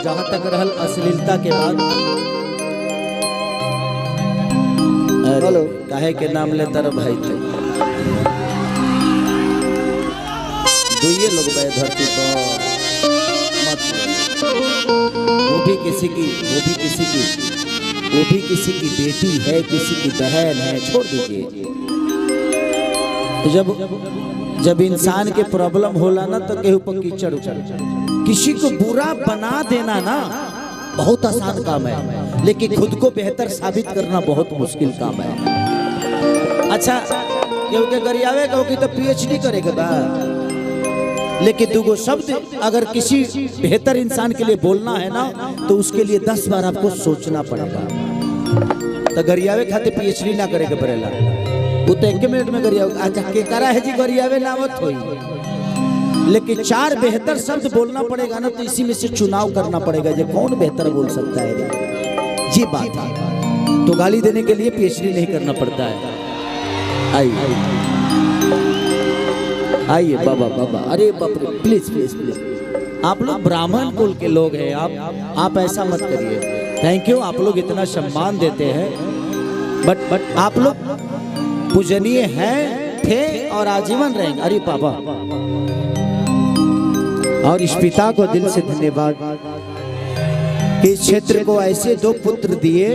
जहां तक रहल अश्लीलता के बाद हेलो काहे के नाम ले तर भाई थे दुइये लोग बे धरती पर मत वो भी किसी की बेटी है, किसी की बहन है, छोड़ दीजिए। जब इंसान के प्रॉब्लम होला ना तो केहू पर कीचड़ उचड़, किसी को बुरा बना देना ना बहुत आसान काम है, लेकिन खुद को बेहतर साबित करना बहुत मुश्किल काम है। अच्छा क्योंकि गरियावे क्योंकि तो पीएचडी करेगा बा, लेकिन दुगो शब्द अगर किसी बेहतर इंसान के लिए बोलना है ना तो उसके लिए 10 बार आपको सोचना पड़ेगा। तो गरियावे खाते पीएचडी ना करेगा पड़ेगा, वो तो 1 मिनट में गरियावे। अच्छा के करा है जी गरियावे नामत होई, लेकिन 4 बेहतर शब्द बोलना पड़ेगा ना, तो इसी में से चुनाव करना पड़ेगा जो कौन बेहतर बोल सकता है। ये बात है, तो गाली देने के लिए पीएचडी नहीं करना पड़ता है। आइए बाबा बाबा, अरे बाप रे, प्लीज प्लीज प्लीज, आप लोग ब्राह्मण कुल के लोग हैं, आप ऐसा मत करिए। थैंक यू, आप लोग इतना सम्मान देते हैं, बट आप लोग पूजनीय हैं, थे और आजीवन रहेंगे। अरे बाबा, और इस पिता को दिल से धन्यवाद कि इस क्षेत्र को ऐसे 2 पुत्र दिए